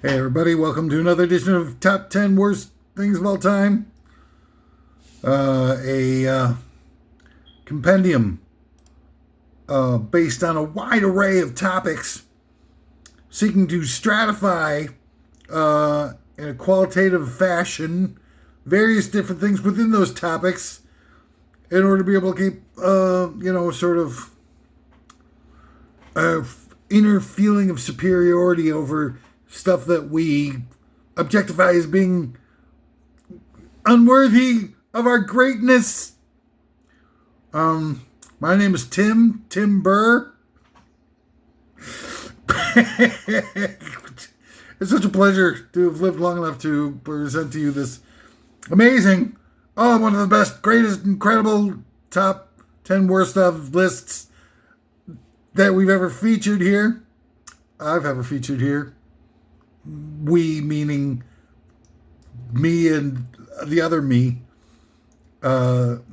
Hey everybody, welcome to another edition of Top 10 Worst Things of All Time. A compendium based on a wide array of topics seeking to stratify in a qualitative fashion various different things within those topics in order to be able to keep, sort of inner feeling of superiority over stuff that we objectify as being unworthy of our greatness. My name is Tim Burr. It's such a pleasure to have lived long enough to present to you this amazing, one of the best, greatest, incredible top 10 worst of lists that we've ever featured here. I've ever featured here. We, meaning me and the other me, or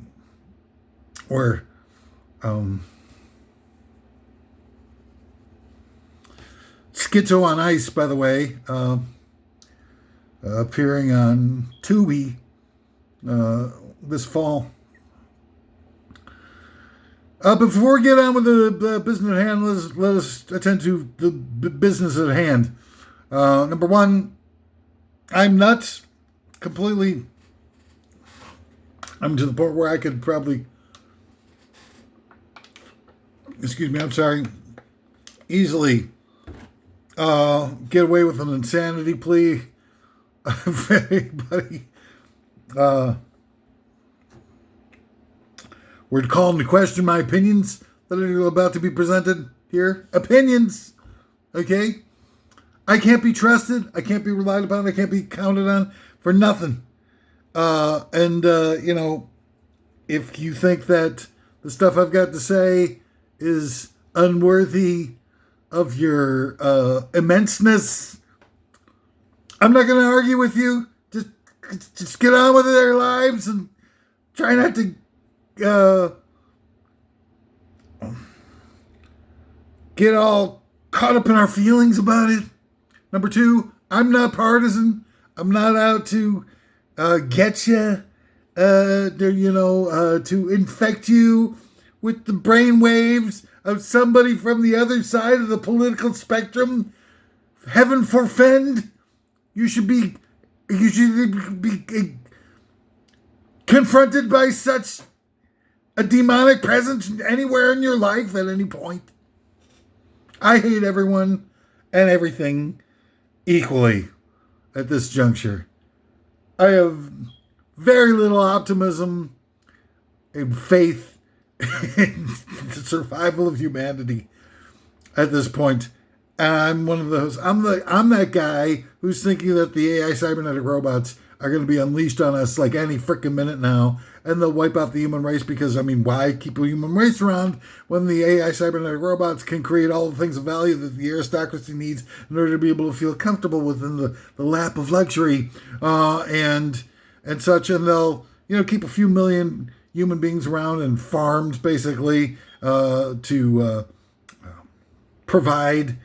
Schizo on Ice, by the way, appearing on Tubi this fall. Before we get on with the business at hand, let us attend to the business at hand. Number one, I'm nuts. Completely. I'm to the point where I could probably, easily get away with an insanity plea if anybody were called to question my opinions that are about to be presented here. Opinions, okay? I can't be trusted. I can't be relied upon. I can't be counted on for nothing. If you think that the stuff I've got to say is unworthy of your immenseness, I'm not going to argue with you. Just get on with their lives and try not to get all caught up in our feelings about it. Number two, I'm not partisan. I'm not out to get you, to infect you with the brain waves of somebody from the other side of the political spectrum. Heaven forfend. You should be confronted by such a demonic presence anywhere in your life at any point. I hate everyone and everything equally at this juncture. I have very little optimism and faith in the survival of humanity at this point. And I'm one of those. I'm that guy who's thinking that the AI cybernetic robots are going to be unleashed on us like any freaking minute now, and they'll wipe out the human race because, why keep a human race around when the AI cybernetic robots can create all the things of value that the aristocracy needs in order to be able to feel comfortable within the lap of luxury and such, and they'll keep a few million human beings around and farms basically to provide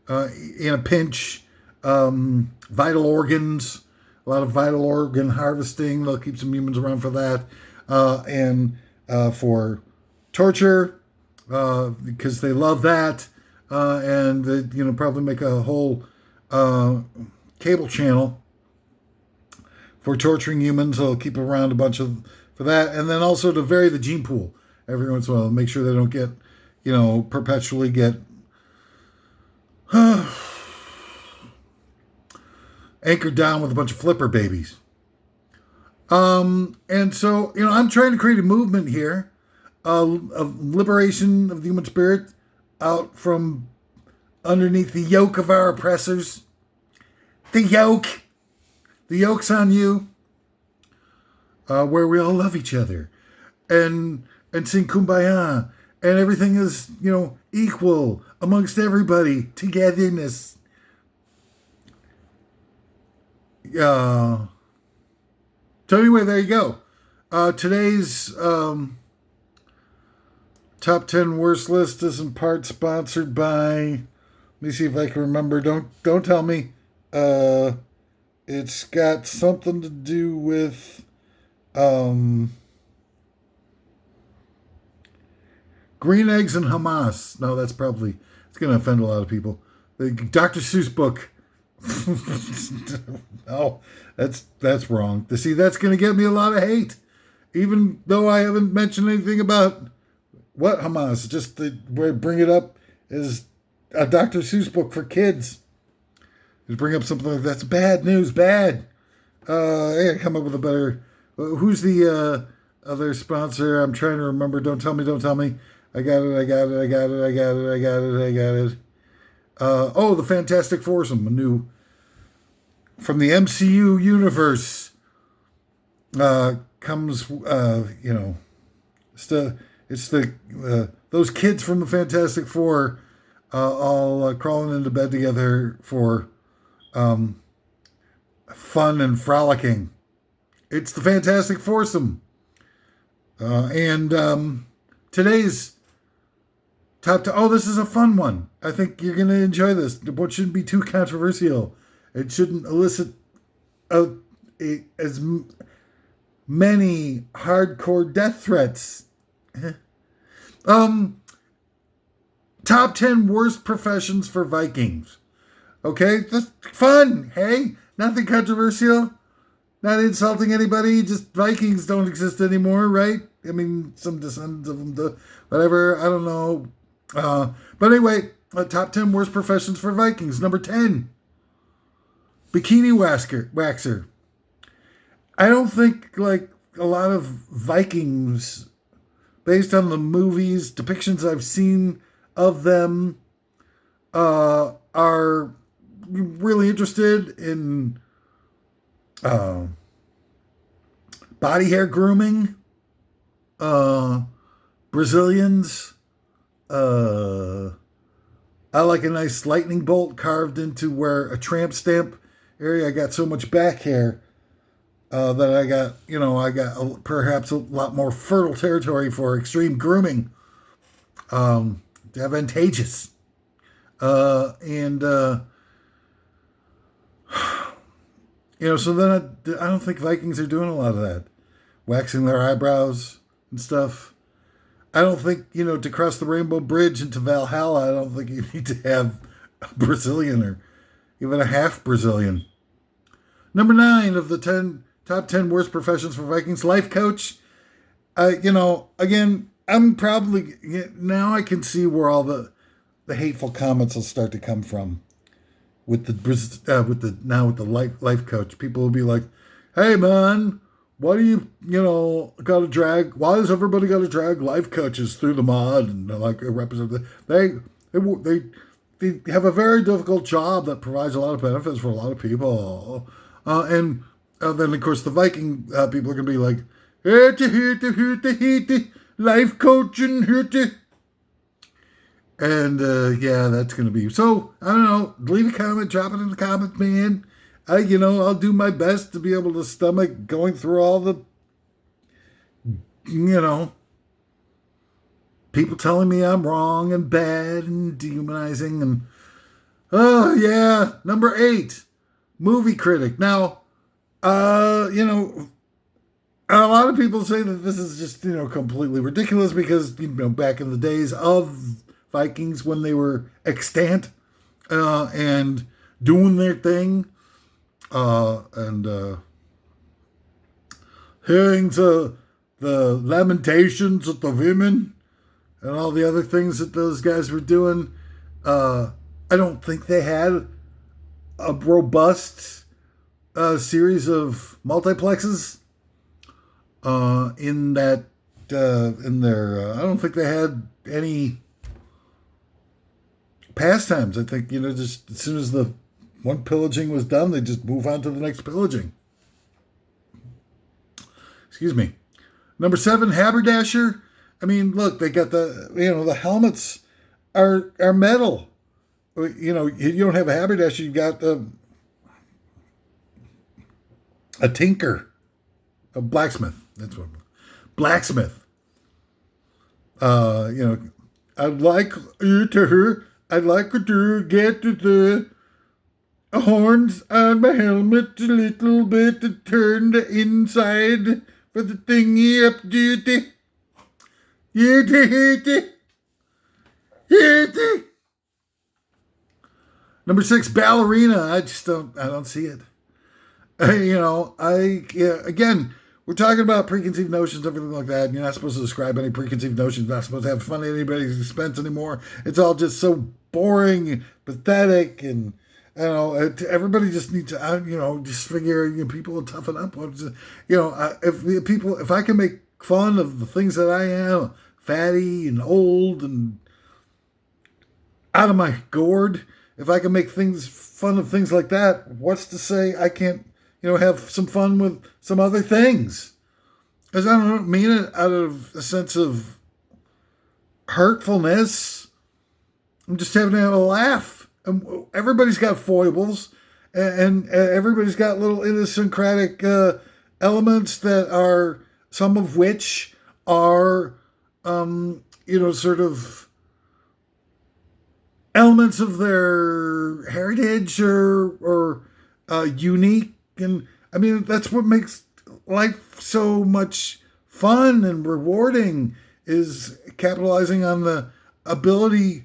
in a pinch vital organs. A lot of vital organ harvesting. They'll keep some humans around for that. And for torture, because they love that. And they, probably make a whole cable channel for torturing humans. They'll keep around a bunch of for that. And then also to vary the gene pool every once in a while. Make sure they don't get, perpetually get anchored down with a bunch of flipper babies. And so, I'm trying to create a movement here of liberation of the human spirit out from underneath the yoke of our oppressors. The yoke's on you, where we all love each other and sing Kumbaya, and everything is, equal amongst everybody, togetherness. So anyway, there you go. Today's top 10 worst list is in part sponsored by. Let me see if I can remember. Don't tell me. Uh, it's got something to do with um, green eggs and Hamas. No, that's probably it's going to offend a lot of people. The Dr. Seuss book. No, that's wrong. See, that's going to get me a lot of hate, even though I haven't mentioned anything about what Hamas. Just to bring it up as a Dr. Seuss book for kids. Just bring up something like that's bad news. Bad. I gotta come up with a better. Who's the other sponsor? I'm trying to remember. Don't tell me. Don't tell me. I got it. I got it. I got it. I got it. I got it. I got it. The Fantastic Foursome, a new from the MCU universe. Comes. It's the those kids from the Fantastic Four, all crawling into bed together for fun and frolicking. It's the Fantastic Foursome. And today's this is a fun one. I think you're going to enjoy this. What shouldn't be too controversial. It shouldn't elicit as many hardcore death threats. Top 10 worst professions for Vikings. Okay, that's fun. Hey, nothing controversial. Not insulting anybody. Just Vikings don't exist anymore, right? I mean, some descendants of them do. Whatever. I don't know. But anyway, top 10 worst professions for Vikings. Number 10, bikini waxer. I don't think like a lot of Vikings, based on the movies, depictions I've seen of them, are really interested in body hair grooming, Brazilians. I like a nice lightning bolt carved into where a tramp stamp area. I got so much back hair that I got perhaps a lot more fertile territory for extreme grooming. Advantageous. And so then I don't think Vikings are doing a lot of that. Waxing their eyebrows and stuff. I don't think, to cross the Rainbow Bridge into Valhalla, I don't think you need to have a Brazilian or even a half Brazilian. Number 9 of the top 10 worst professions for Vikings, life coach. Again, I'm probably, now I can see where all the hateful comments will start to come from with the life coach. People will be like, "Hey man, why do you got to drag? Why does everybody got to drag life coaches through the mud and represent they have a very difficult job that provides a lot of benefits for a lot of people." And then of course the Viking people are gonna be like, life coaching, and that's gonna be so. I don't know. Leave a comment, drop it in the comments, man. I'll do my best to be able to stomach going through all the, people telling me I'm wrong and bad and dehumanizing and, number 8, movie critic. Now, a lot of people say that this is just, completely ridiculous because, back in the days of Vikings when they were extant, and doing their thing, and hearing the lamentations of the women and all the other things that those guys were doing, I don't think they had a robust series of multiplexes in their I don't think they had any pastimes. I think just as soon as the one pillaging was done, they just move on to the next pillaging. Excuse me. Number 7, haberdasher. I mean, look, they got the helmets are metal. You don't have a haberdasher, you've got a tinker, a blacksmith. That's what. Blacksmith. I'd like to get to the horns on my helmet a little bit to turn the inside for the thingy up duty. Yitty. Number 6, ballerina. I don't see it. Again, we're talking about preconceived notions, everything like that. You're not supposed to describe any preconceived notions. You're not supposed to have fun at anybody's expense anymore. It's all just so boring and pathetic, and everybody just needs to, just figure, people will toughen up. If I can make fun of the things that I am, fatty and old and out of my gourd, if I can make fun of things like that, what's to say I can't, have some fun with some other things? Because I don't mean it out of a sense of hurtfulness. I'm just having to have a laugh. And everybody's got foibles, and everybody's got little idiosyncratic elements that are, some of which are, sort of elements of their heritage or unique. And I mean, that's what makes life so much fun and rewarding, is capitalizing on the ability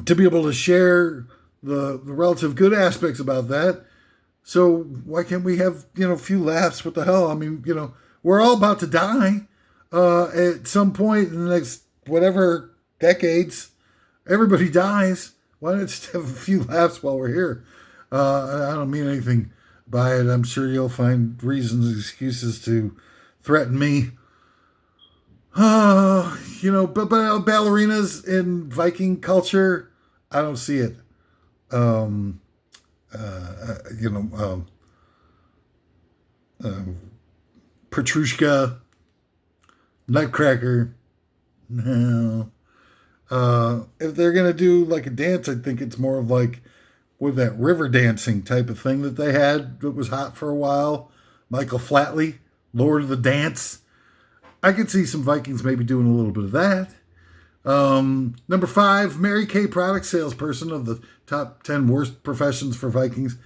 to be able to share the relative good aspects about that. So why can't we have, a few laughs? What the hell? I mean, we're all about to die at some point in the next whatever decades. Everybody dies. Why not just have a few laughs while we're here? I don't mean anything by it. I'm sure you'll find reasons and excuses to threaten me. But ballerinas in Viking culture, I don't see it. Petrushka, Nutcracker, no. If they're going to do like a dance, I think it's more of like with that river dancing type of thing that they had that was hot for a while. Michael Flatley, Lord of the Dance. I could see some Vikings maybe doing a little bit of that. Number 5, Mary Kay product salesperson of the top 10 worst professions for Vikings.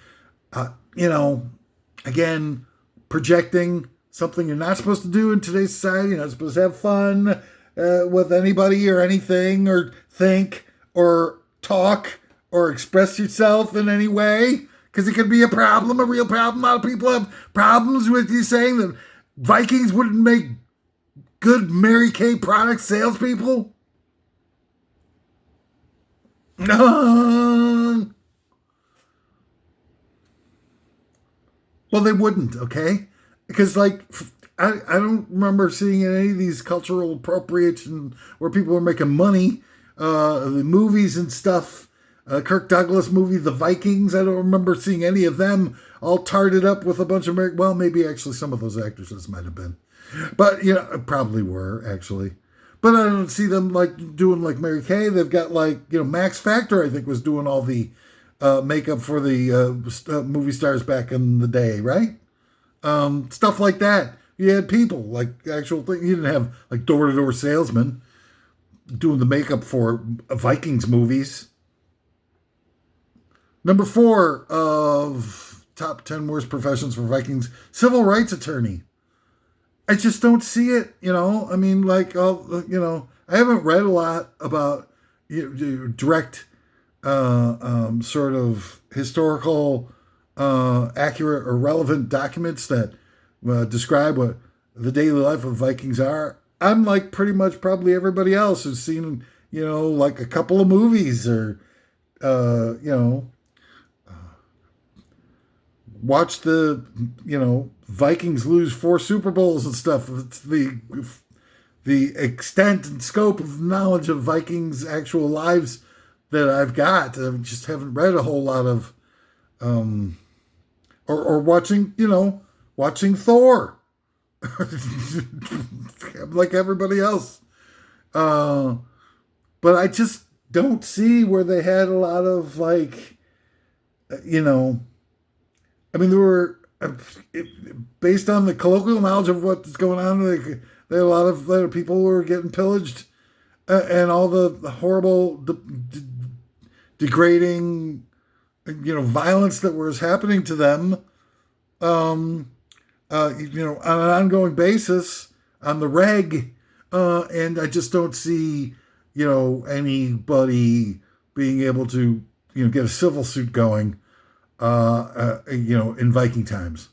Again, projecting something you're not supposed to do in today's society. You're not supposed to have fun with anybody or anything, or think or talk or express yourself in any way, because it could be a problem, a real problem. A lot of people have problems with you saying that Vikings wouldn't make good Mary Kay product salespeople. No. Well, they wouldn't, okay? Because, I don't remember seeing any of these cultural appropriation where people are making money. The movies and stuff. Kirk Douglas movie, The Vikings. I don't remember seeing any of them all tarted up with a bunch of well, maybe actually some of those actresses might have been. But, probably were, actually. But I don't see them, doing like Mary Kay. They've got, Max Factor, I think, was doing all the makeup for the movie stars back in the day, right? Stuff like that. You had people, actual thing. You didn't have, door-to-door salesmen doing the makeup for Vikings movies. Number 4 of top 10 worst professions for Vikings, civil rights attorney. I just don't see it, I mean, I haven't read a lot about direct sort of historical, accurate or relevant documents that describe what the daily life of Vikings are. I'm like pretty much probably everybody else who's seen, a couple of movies or, watch the, Vikings lose 4 Super Bowls and stuff. It's the extent and scope of knowledge of Vikings' actual lives that I've got. I just haven't read a whole lot of, or watching Thor, like everybody else. But I just don't see where they had a lot of there were, based on the colloquial knowledge of what's going on, there had a lot of people who were getting pillaged, and all the horrible, degrading violence that was happening to them, on an ongoing basis on the reg. And I just don't see, anybody being able to, get a civil suit going, in Viking times.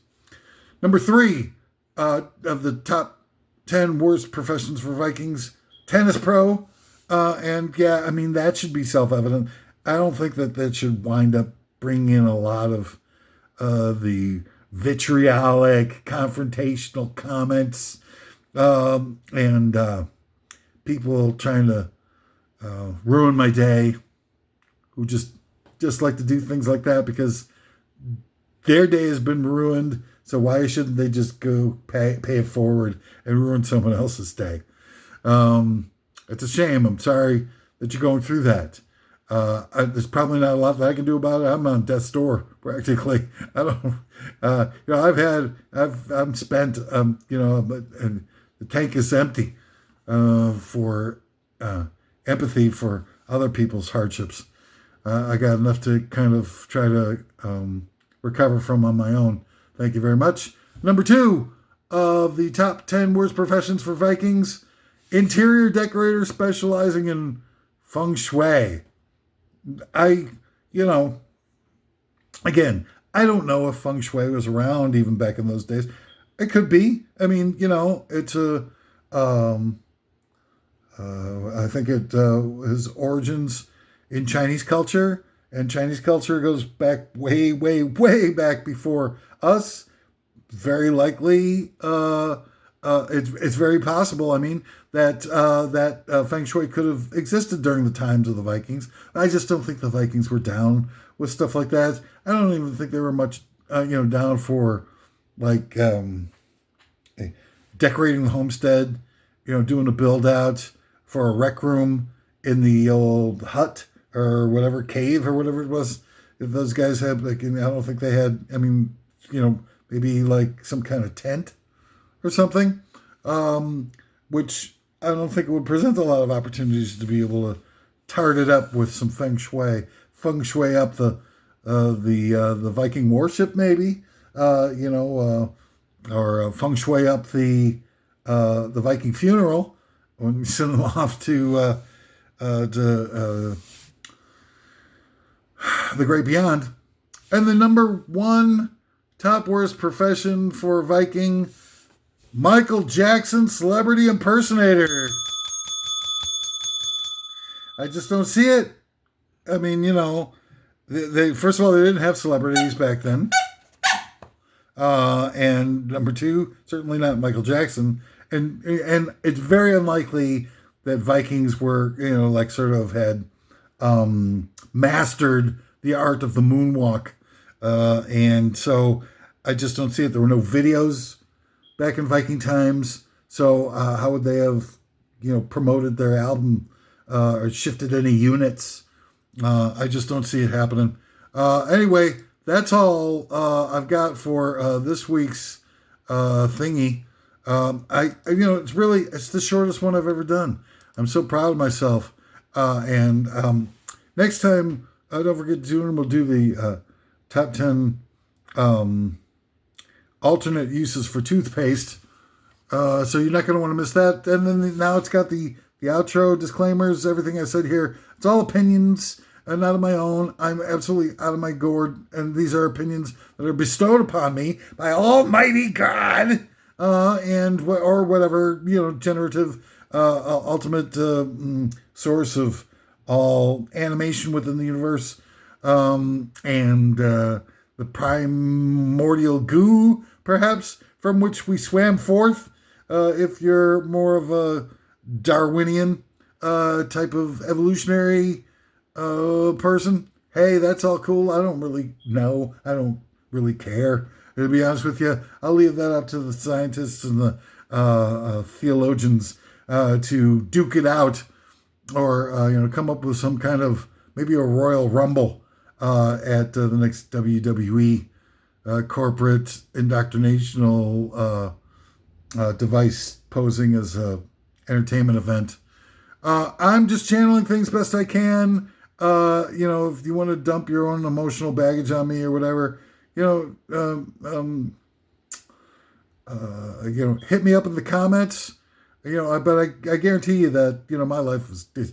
Number 3 of the top 10 worst professions for Vikings, tennis pro. And yeah, I mean, that should be self-evident. I don't think that should wind up bringing in a lot of the vitriolic, confrontational comments, and people trying to ruin my day, who just like to do things like that because their day has been ruined. So why shouldn't they just go pay it forward and ruin someone else's day? It's a shame. I'm sorry that you're going through that. There's probably not a lot that I can do about it. I'm on death's door practically. I don't. I'm spent. And the tank is empty for empathy for other people's hardships. I got enough to kind of try to recover from on my own. Thank you very much. Number 2 of the top 10 worst professions for Vikings: interior decorator specializing in feng shui. Again, I don't know if feng shui was around even back in those days. It could be. I mean, it's I think it has origins in Chinese culture, and Chinese culture goes back way, way, way back before us. Very likely, it's very possible. I mean, that feng shui could have existed during the times of the Vikings. I just don't think the Vikings were down with stuff like that. I don't even think they were much, down for like decorating the homestead, doing a build out for a rec room in the old hut or whatever, cave or whatever it was. If those guys had, I don't think they had, maybe like some kind of tent or something, which I don't think it would present a lot of opportunities to be able to tart it up with some feng shui up the Viking warship, maybe, or feng shui up the Viking funeral when you send them off to the great beyond. And the number 1 top worst profession for Viking: Michael Jackson celebrity impersonator. I just don't see it. I mean, they first of all, they didn't have celebrities back then. And number 2, certainly not Michael Jackson. And it's very unlikely that Vikings were, sort of had mastered the art of the moonwalk. And so I just don't see it. There were no videos back in Viking times. So how would they have, promoted their album or shifted any units? I just don't see it happening. Anyway, that's all I've got for this week's thingy. It's the shortest one I've ever done. I'm so proud of myself. And next time, don't forget we'll do the top 10 alternate uses for toothpaste. So you're not going to want to miss that. And then now it's got the outro, disclaimers, everything I said here. It's all opinions and not of my own. I'm absolutely out of my gourd. And these are opinions that are bestowed upon me by Almighty God. Or whatever, generative, ultimate source of all animation within the universe. And the primordial goo, perhaps, from which we swam forth, if you're more of a Darwinian type of evolutionary person. Hey, that's all cool. I don't really know. I don't really care. To be honest with you, I'll leave that up to the scientists and the theologians to duke it out, or come up with some kind of maybe a Royal Rumble at the next WWE corporate indoctrinational device posing as a entertainment event. I'm just channeling things best I can. If you want to dump your own emotional baggage on me or whatever, hit me up in the comments. But I guarantee you that, my life is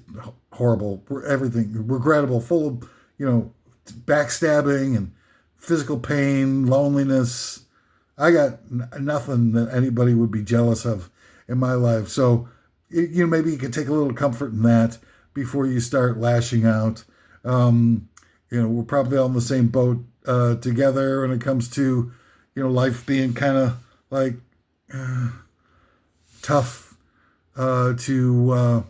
horrible, everything, regrettable, full of, backstabbing and physical pain, loneliness. I got nothing that anybody would be jealous of in my life. So, maybe you can take a little comfort in that before you start lashing out. We're probably all in the same boat together when it comes to, life being kind of like tough to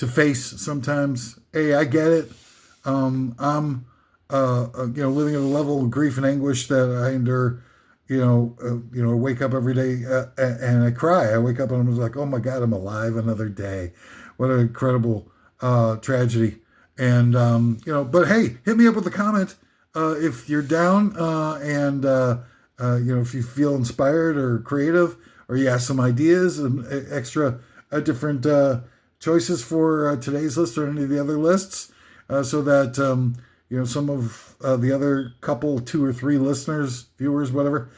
face sometimes. Hey, I get it. I'm living at a level of grief and anguish that I endure. Wake up every day and I cry. I wake up and I'm like, oh my God, I'm alive another day. What an incredible tragedy. And but hey, hit me up with a comment if you're down and if you feel inspired or creative, or you have some ideas and extra different choices for today's list or any of the other lists, so that some of the other couple, 2 or 3 listeners, viewers, whatever,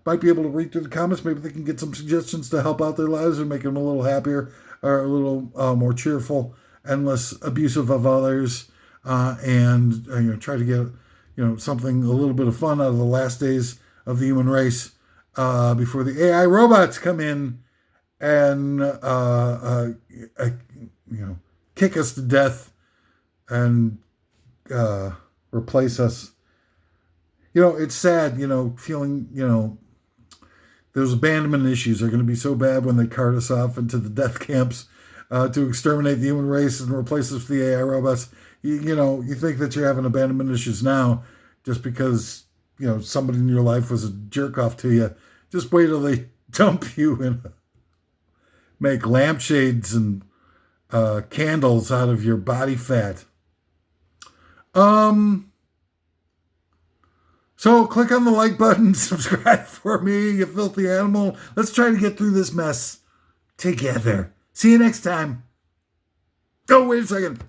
might be able to read through the comments. Maybe they can get some suggestions to help out their lives and make them a little happier or a little more cheerful and less abusive of others, and try to get something, a little bit of fun out of the last days of the human race before the AI robots come in and kick us to death and replace us. It's sad, feeling, those abandonment issues are going to be so bad when they cart us off into the death camps to exterminate the human race and replace us with the AI robots. You think that you're having abandonment issues now just because, somebody in your life was a jerk off to you. Just wait till they dump you and make lampshades and candles out of your body fat. So click on the like button, subscribe for me, you filthy animal. Let's try to get through this mess together. See you next time. Oh, wait a second.